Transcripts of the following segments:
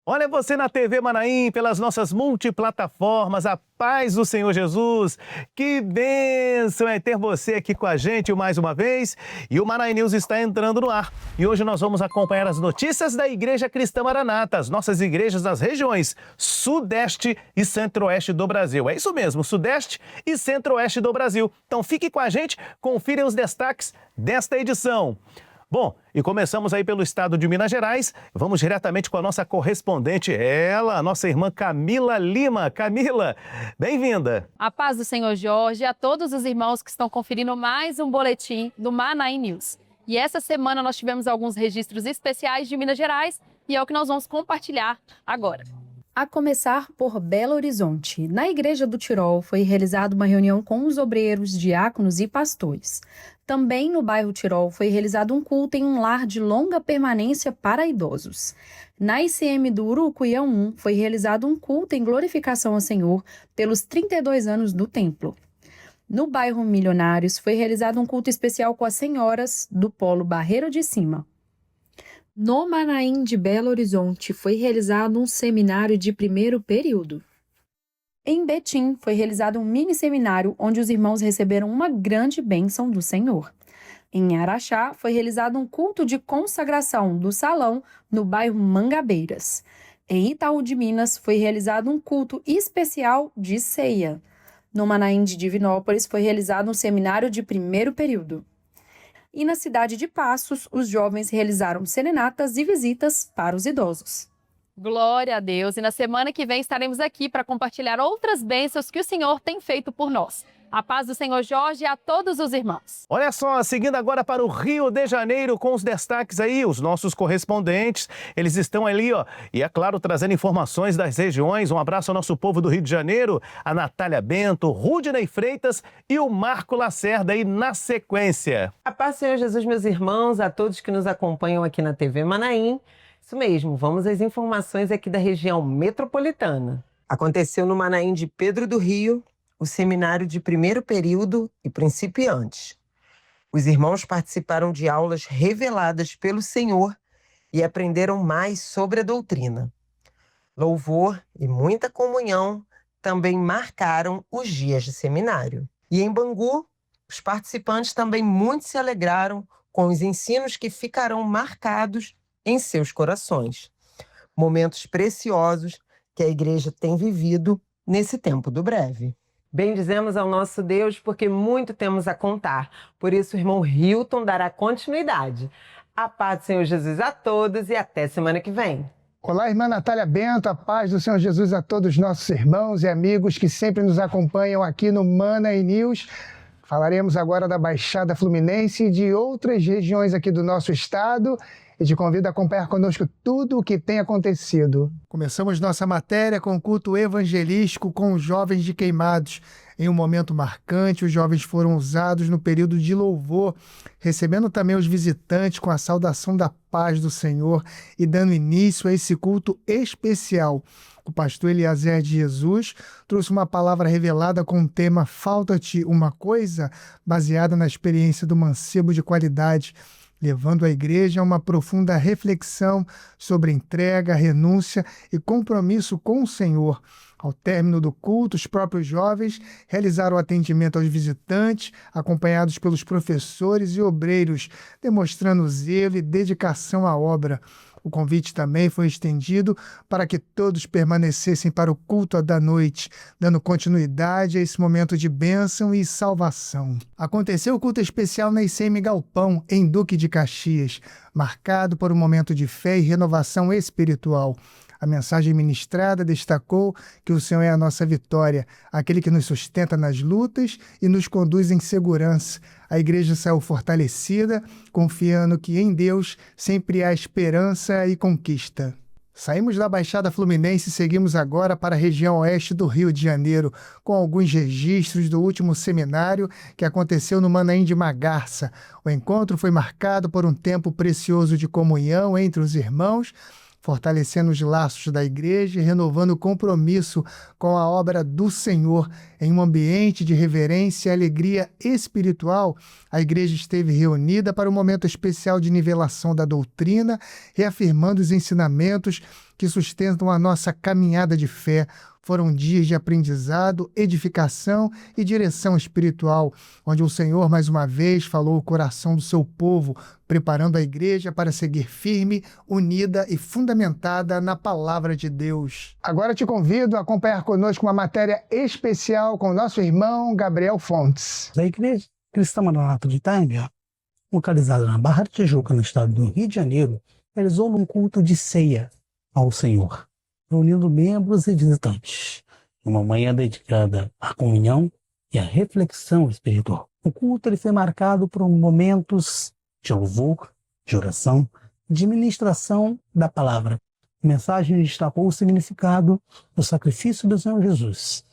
Olha você na TV Manaim, pelas nossas multiplataformas, a paz do Senhor Jesus. Que bênção é ter você aqui com a gente mais uma vez. E o Manaim News está entrando no ar. E hoje nós vamos acompanhar as notícias da Igreja Cristã Maranata, as nossas igrejas das regiões Sudeste e Centro-Oeste do Brasil. É isso mesmo, Sudeste e Centro-Oeste do Brasil. Então fique com a gente, confira os destaques desta edição. Bom, e começamos aí pelo estado de Minas Gerais. Vamos diretamente com a nossa correspondente, ela, a nossa irmã Camila Lima. Camila, bem-vinda. A paz do Senhor Jorge e a todos os irmãos que estão conferindo mais um boletim do Manaim News. E essa semana nós tivemos alguns registros especiais de Minas Gerais e é o que nós vamos compartilhar agora. A começar por Belo Horizonte, na Igreja do Tirol foi realizada uma reunião com os obreiros, diáconos e pastores. Também no bairro Tirol foi realizado um culto em um lar de longa permanência para idosos. Na ICM do Urucuiã 1 foi realizado um culto em glorificação ao Senhor pelos 32 anos do templo. No bairro Milionários foi realizado um culto especial com as senhoras do Polo Barreiro de Cima. No Manaim de Belo Horizonte foi realizado um seminário de primeiro período. Em Betim foi realizado um mini seminário onde os irmãos receberam uma grande bênção do Senhor. Em Araxá foi realizado um culto de consagração do salão no bairro Mangabeiras. Em Itaú de Minas foi realizado um culto especial de ceia. No Manaim de Divinópolis foi realizado um seminário de primeiro período. E na cidade de Passos, os jovens realizaram serenatas e visitas para os idosos. Glória a Deus! E na semana que vem estaremos aqui para compartilhar outras bênçãos que o Senhor tem feito por nós. A paz do Senhor Jorge e a todos os irmãos. Olha só, seguindo agora para o Rio de Janeiro com os destaques aí, os nossos correspondentes, eles estão ali, ó, e é claro, trazendo informações das regiões. Um abraço ao nosso povo do Rio de Janeiro, a Natália Bento, Rudney Freitas e o Marco Lacerda aí na sequência. A paz do Senhor Jesus, meus irmãos, a todos que nos acompanham aqui na TV Manaim. Isso mesmo, vamos às informações aqui da região metropolitana. Aconteceu no Manaim de Pedro do Rio o seminário de primeiro período e principiantes. Os irmãos participaram de aulas reveladas pelo Senhor e aprenderam mais sobre a doutrina. Louvor e muita comunhão também marcaram os dias de seminário. E em Bangu, os participantes também muito se alegraram com os ensinos que ficarão marcados em seus corações. Momentos preciosos que a igreja tem vivido nesse tempo do breve. Bendizemos ao nosso Deus porque muito temos a contar. Por isso o irmão Hilton dará continuidade. A paz do Senhor Jesus a todos e até semana que vem. Olá, irmã Natália Bento, a paz do Senhor Jesus a todos os nossos irmãos e amigos que sempre nos acompanham aqui no Manaim News. Falaremos agora da Baixada Fluminense e de outras regiões aqui do nosso estado. E te convido a acompanhar conosco tudo o que tem acontecido. Começamos nossa matéria com o culto evangelístico com os jovens de Queimados. Em um momento marcante, os jovens foram usados no período de louvor, recebendo também os visitantes com a saudação da paz do Senhor e dando início a esse culto especial. O pastor Eliezer de Jesus trouxe uma palavra revelada com o tema Falta-te uma coisa, baseada na experiência do mancebo de qualidade, levando a igreja a uma profunda reflexão sobre entrega, renúncia e compromisso com o Senhor. Ao término do culto, os próprios jovens realizaram o atendimento aos visitantes, acompanhados pelos professores e obreiros, demonstrando zelo e dedicação à obra. O convite também foi estendido para que todos permanecessem para o culto da noite, dando continuidade a esse momento de bênção e salvação. Aconteceu o culto especial na ICM Galpão, em Duque de Caxias, marcado por um momento de fé e renovação espiritual. A mensagem ministrada destacou que o Senhor é a nossa vitória, aquele que nos sustenta nas lutas e nos conduz em segurança. A igreja saiu fortalecida, confiando que em Deus sempre há esperança e conquista. Saímos da Baixada Fluminense e seguimos agora para a região oeste do Rio de Janeiro, com alguns registros do último seminário que aconteceu no Manaim de Magarça. O encontro foi marcado por um tempo precioso de comunhão entre os irmãos fortalecendo os laços da igreja e renovando o compromisso com a obra do Senhor. Em um ambiente de reverência e alegria espiritual, a igreja esteve reunida para um momento especial de nivelação da doutrina, reafirmando os ensinamentos que sustentam a nossa caminhada de fé. Foram dias de aprendizado, edificação e direção espiritual, onde o Senhor, mais uma vez, falou o coração do seu povo, preparando a igreja para seguir firme, unida e fundamentada na palavra de Deus. Agora te convido a acompanhar conosco uma matéria especial com o nosso irmão Gabriel Fontes. A Igreja Cristã Maranata de Itaimbé, localizada na Barra de Tijuca, no estado do Rio de Janeiro, realizou um culto de ceia ao Senhor, reunindo membros e visitantes, uma manhã dedicada à comunhão e à reflexão espiritual. O culto ele foi marcado por momentos de louvor, de oração, de ministração da palavra. A mensagem destacou o significado do sacrifício do Senhor Jesus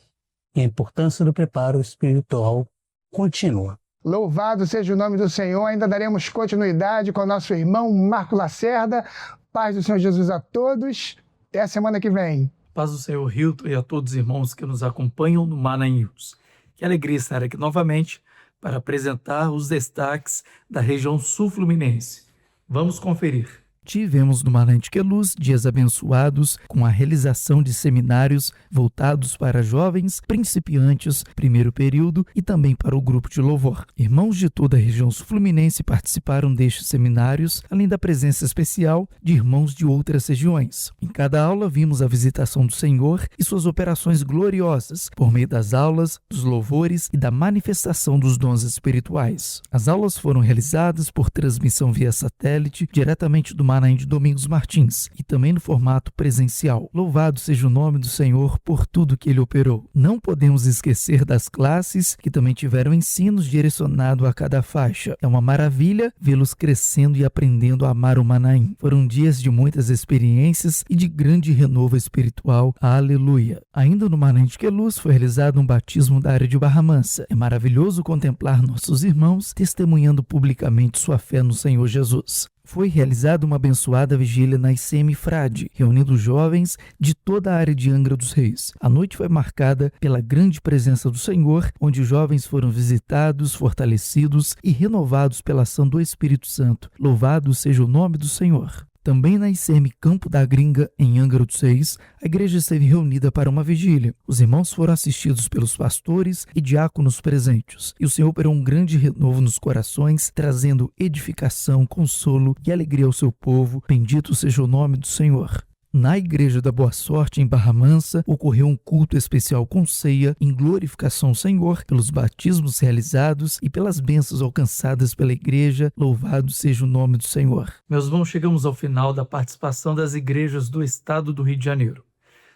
e a importância do preparo espiritual contínua. Louvado seja o nome do Senhor. Ainda daremos continuidade com o nosso irmão Marco Lacerda. Paz do Senhor Jesus a todos. Até a semana que vem. Paz do Senhor Hilton e a todos os irmãos que nos acompanham no Mana News. Que alegria estar aqui novamente para apresentar os destaques da região sul-fluminense. Vamos conferir. Tivemos no Mana Queluz dias abençoados com a realização de seminários voltados para jovens, principiantes, primeiro período e também para o grupo de louvor. Irmãos de toda a região sul-fluminense participaram destes seminários, além da presença especial de irmãos de outras regiões. Em cada aula vimos a visitação do Senhor e suas operações gloriosas por meio das aulas, dos louvores e da manifestação dos dons espirituais. As aulas foram realizadas por transmissão via satélite diretamente do Mana de Domingos Martins e também no formato presencial. Louvado seja o nome do Senhor por tudo que Ele operou. Não podemos esquecer das classes que também tiveram ensinos direcionados a cada faixa. É uma maravilha vê-los crescendo e aprendendo a amar o Manaim. Foram dias de muitas experiências e de grande renovo espiritual. Aleluia! Ainda no Mana de Queluz foi realizado um batismo da área de Barra Mansa. É maravilhoso contemplar nossos irmãos testemunhando publicamente sua fé no Senhor Jesus. Foi realizada uma abençoada vigília na ICM Frade, reunindo jovens de toda a área de Angra dos Reis. A noite foi marcada pela grande presença do Senhor, onde os jovens foram visitados, fortalecidos e renovados pela ação do Espírito Santo. Louvado seja o nome do Senhor. Também na ICM Campo da Gringa, em Angra dos Reis, a igreja esteve reunida para uma vigília. Os irmãos foram assistidos pelos pastores e diáconos presentes, e o Senhor operou um grande renovo nos corações, trazendo edificação, consolo e alegria ao seu povo. Bendito seja o nome do Senhor. Na Igreja da Boa Sorte, em Barra Mansa, ocorreu um culto especial com ceia em glorificação ao Senhor pelos batismos realizados e pelas bênçãos alcançadas pela igreja. Louvado seja o nome do Senhor. Meus irmãos, chegamos ao final da participação das igrejas do estado do Rio de Janeiro.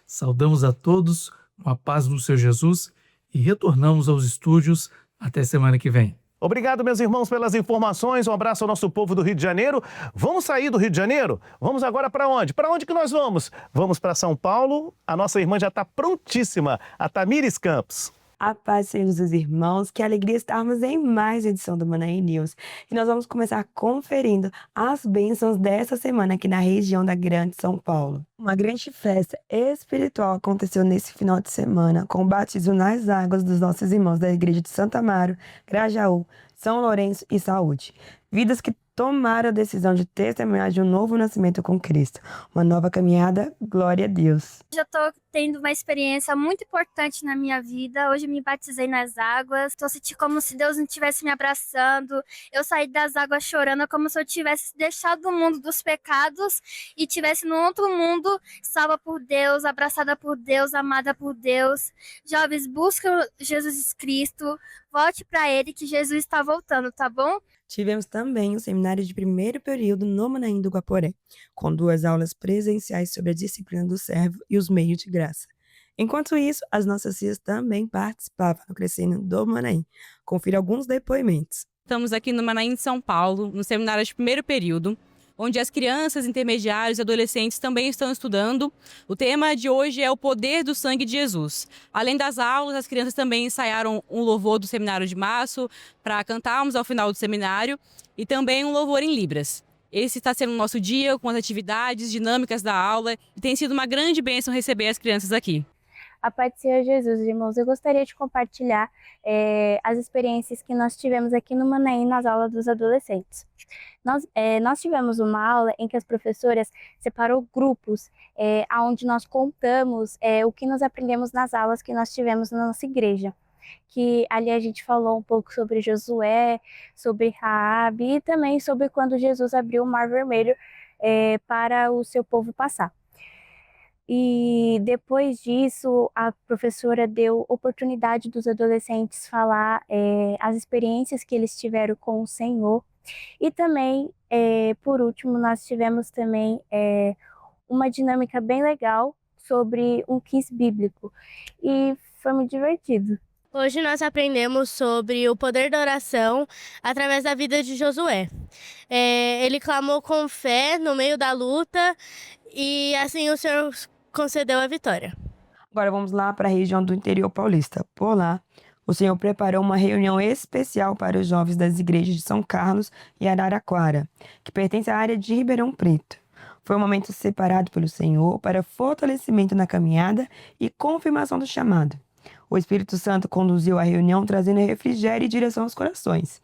Saudamos a todos com a paz do Senhor Jesus e retornamos aos estúdios até semana que vem. Obrigado, meus irmãos, pelas informações. Um abraço ao nosso povo do Rio de Janeiro. Vamos sair do Rio de Janeiro? Vamos agora para onde? Para onde que nós vamos? Vamos para São Paulo. A nossa irmã já está prontíssima, a Tamires Campos. A paz seja dos irmãos, que alegria estarmos em mais edição do Mana News. E nós vamos começar conferindo as bênçãos dessa semana aqui na região da Grande São Paulo. Uma grande festa espiritual aconteceu nesse final de semana com o batismo nas águas dos nossos irmãos da Igreja de Santo Amaro, Grajaú, São Lourenço e Saúde. Vidas que tomaram a decisão de testemunhar de um novo nascimento com Cristo. Uma nova caminhada, glória a Deus. Já estou tendo uma experiência muito importante na minha vida. Hoje eu me batizei nas águas. Estou sentindo como se Deus não estivesse me abraçando. Eu saí das águas chorando, como se eu tivesse deixado o mundo dos pecados e estivesse no outro mundo, salva por Deus, abraçada por Deus, amada por Deus. Jovens, buscam Jesus Cristo. Volte para Ele que Jesus está voltando, tá bom? Tivemos também o seminário de primeiro período no Manaim do Guaporé, com 2 aulas presenciais sobre a disciplina do servo e os meios de graça. Enquanto isso, as nossas filhas também participavam no Crescendo do Manaim. Confira alguns depoimentos. Estamos aqui no Manaim de São Paulo, no seminário de primeiro período, onde as crianças, intermediários e adolescentes também estão estudando. O tema de hoje é o poder do sangue de Jesus. Além das aulas, as crianças também ensaiaram um louvor do seminário de março para cantarmos ao final do seminário e também um louvor em Libras. Esse está sendo o nosso dia com as atividades dinâmicas da aula e tem sido uma grande bênção receber as crianças aqui. A paz do Senhor Jesus, irmãos, eu gostaria de compartilhar as experiências que nós tivemos aqui no Manaim nas aulas dos adolescentes. Nós tivemos uma aula em que as professoras separou grupos, onde nós contamos o que nós aprendemos nas aulas que nós tivemos na nossa igreja. Que ali a gente falou um pouco sobre Josué, sobre Raabe e também sobre quando Jesus abriu o Mar Vermelho para o seu povo passar. E depois disso, a professora deu oportunidade dos adolescentes falar as experiências que eles tiveram com o Senhor. E também, por último, nós tivemos também uma dinâmica bem legal sobre um quiz bíblico. E foi muito divertido. Hoje nós aprendemos sobre o poder da oração através da vida de Josué. Ele clamou com fé no meio da luta e assim o Senhor concedeu a vitória. Agora vamos lá para a região do interior paulista. Por lá, o Senhor preparou uma reunião especial para os jovens das igrejas de São Carlos e Araraquara, que pertencem à área de Ribeirão Preto. Foi um momento separado pelo Senhor para fortalecimento na caminhada e confirmação do chamado. O Espírito Santo conduziu a reunião trazendo refrigério e direção aos corações.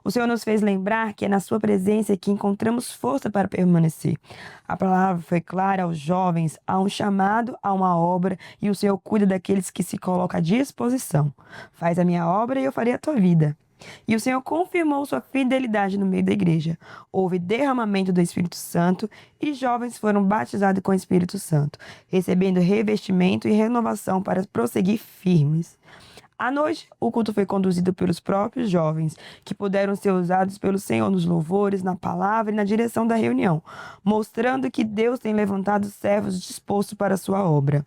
O Senhor nos fez lembrar que é na sua presença que encontramos força para permanecer. A palavra foi clara aos jovens, há um chamado, há uma obra, e o Senhor cuida daqueles que se colocam à disposição. Faz a minha obra e eu farei a tua vida. E o Senhor confirmou sua fidelidade no meio da igreja. Houve derramamento do Espírito Santo e jovens foram batizados com o Espírito Santo, recebendo revestimento e renovação para prosseguir firmes. À noite, o culto foi conduzido pelos próprios jovens, que puderam ser usados pelo Senhor nos louvores, na palavra e na direção da reunião, mostrando que Deus tem levantado servos dispostos para a sua obra.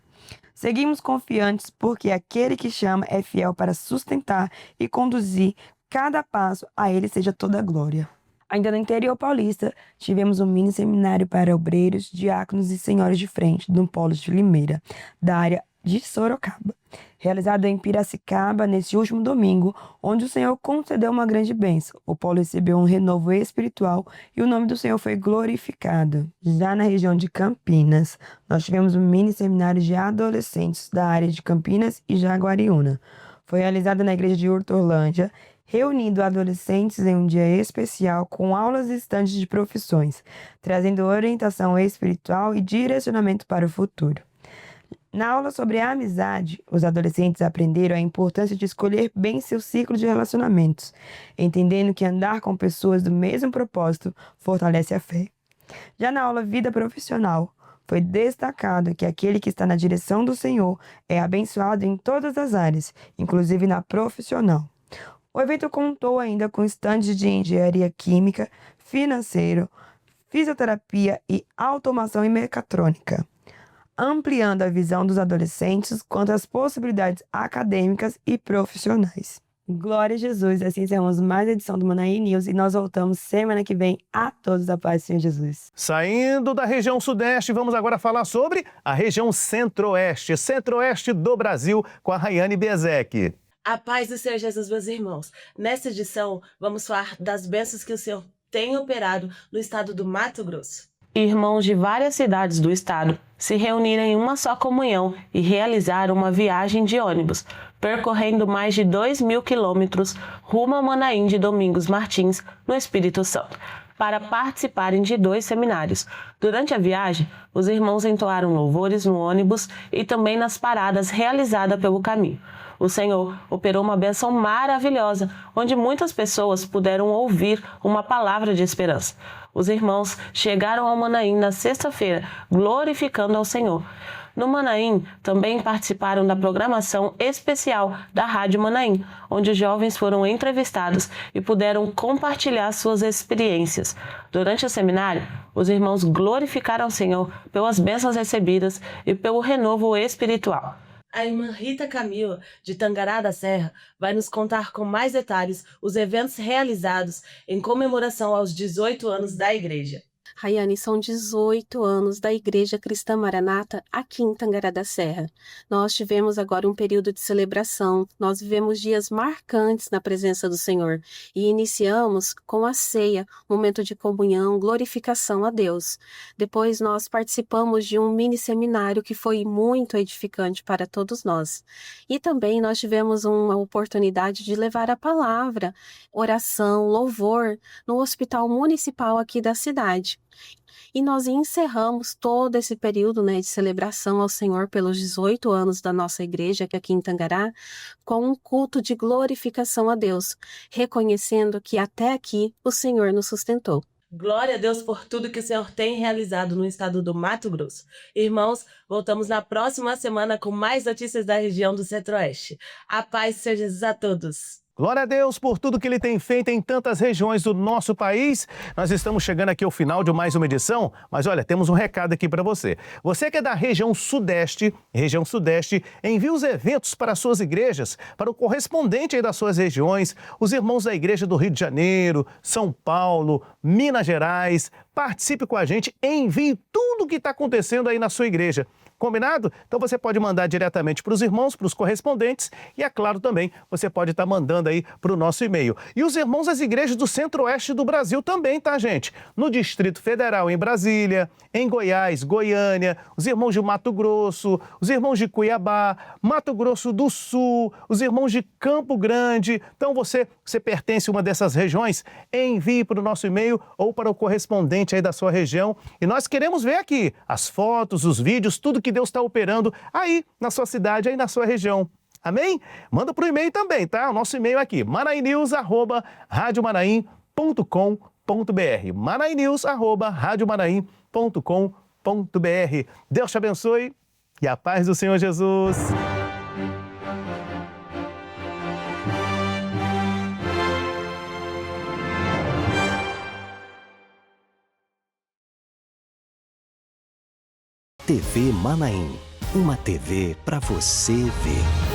Seguimos confiantes porque aquele que chama é fiel para sustentar e conduzir cada passo, a ele seja toda a glória. Ainda no interior paulista, tivemos um mini seminário para obreiros, diáconos e senhoras de frente, no Polo de Limeira, da área de Sorocaba, realizado em Piracicaba neste último domingo, onde o Senhor concedeu uma grande bênção. O polo recebeu um renovo espiritual e o nome do Senhor foi glorificado. Já na região de Campinas, nós tivemos um mini seminário de adolescentes da área de Campinas e Jaguariúna. Foi realizado na igreja de Hortolândia, reunindo adolescentes em um dia especial com aulas e estandes de profissões, trazendo orientação espiritual e direcionamento para o futuro. Na aula sobre a amizade, os adolescentes aprenderam a importância de escolher bem seu ciclo de relacionamentos, entendendo que andar com pessoas do mesmo propósito fortalece a fé. Já na aula vida profissional, foi destacado que aquele que está na direção do Senhor é abençoado em todas as áreas, inclusive na profissional. O evento contou ainda com estandes de engenharia química, financeiro, fisioterapia e automação e mecatrônica, ampliando a visão dos adolescentes quanto às possibilidades acadêmicas e profissionais. Glória a Jesus, assim encerramos mais a edição do Manaim News e nós voltamos semana que vem. A todos a paz do Senhor Jesus. Saindo da região sudeste, vamos agora falar sobre a região centro-oeste, centro-oeste do Brasil, com a Rayane Bezek. A paz do Senhor Jesus, meus irmãos. Nesta edição, vamos falar das bênçãos que o Senhor tem operado no estado do Mato Grosso. Irmãos de várias cidades do estado se reuniram em uma só comunhão e realizaram uma viagem de ônibus, percorrendo mais de 2.000 quilômetros rumo a Manaim de Domingos Martins, no Espírito Santo, para participarem de 2 seminários. Durante a viagem, os irmãos entoaram louvores no ônibus e também nas paradas realizadas pelo caminho. O Senhor operou uma bênção maravilhosa, onde muitas pessoas puderam ouvir uma palavra de esperança. Os irmãos chegaram ao Manaim na sexta-feira, glorificando ao Senhor. No Manaim, também participaram da programação especial da Rádio Manaim, onde os jovens foram entrevistados e puderam compartilhar suas experiências. Durante o seminário, os irmãos glorificaram ao Senhor pelas bênçãos recebidas e pelo renovo espiritual. A irmã Rita Camila, de Tangará da Serra, vai nos contar com mais detalhes os eventos realizados em comemoração aos 18 anos da igreja. Rayane, são 18 anos da Igreja Cristã Maranata aqui em Tangará da Serra. Nós tivemos agora um período de celebração, nós vivemos dias marcantes na presença do Senhor e iniciamos com a ceia, momento de comunhão, glorificação a Deus. Depois nós participamos de um mini seminário que foi muito edificante para todos nós. E também nós tivemos uma oportunidade de levar a palavra, oração, louvor no Hospital Municipal aqui da cidade. E nós encerramos todo esse período, de celebração ao Senhor pelos 18 anos da nossa igreja aqui em Tangará, com um culto de glorificação a Deus, reconhecendo que até aqui o Senhor nos sustentou. Glória a Deus por tudo que o Senhor tem realizado no estado do Mato Grosso. Irmãos, voltamos na próxima semana com mais notícias da região do Centro-Oeste. A paz seja Jesus a todos. Glória a Deus por tudo que Ele tem feito em tantas regiões do nosso país. Nós estamos chegando aqui ao final de mais uma edição, mas olha, temos um recado aqui para você. Você que é da região Sudeste, envie os eventos para as suas igrejas, para o correspondente aí das suas regiões, os irmãos da Igreja do Rio de Janeiro, São Paulo, Minas Gerais. Participe com a gente, envie tudo o que está acontecendo aí na sua igreja. Combinado? Então você pode mandar diretamente para os irmãos, para os correspondentes e, é claro, também você pode estar mandando aí para o nosso e-mail. E os irmãos das igrejas do Centro-Oeste do Brasil também, tá, gente? No Distrito Federal, em Brasília, em Goiás, Goiânia, os irmãos de Mato Grosso, os irmãos de Cuiabá, Mato Grosso do Sul, os irmãos de Campo Grande. Então você pertence a uma dessas regiões, envie para o nosso e-mail ou para o correspondente aí da sua região. E nós queremos ver aqui as fotos, os vídeos, tudo que Deus está operando aí na sua cidade, aí na sua região. Amém? Manda para o e-mail também, tá? O nosso e-mail aqui, manainews@radiomanaim.com.br. manainews@radiomanaim.com.br. Deus te abençoe e a paz do Senhor Jesus. TV Manaim, uma TV para você ver.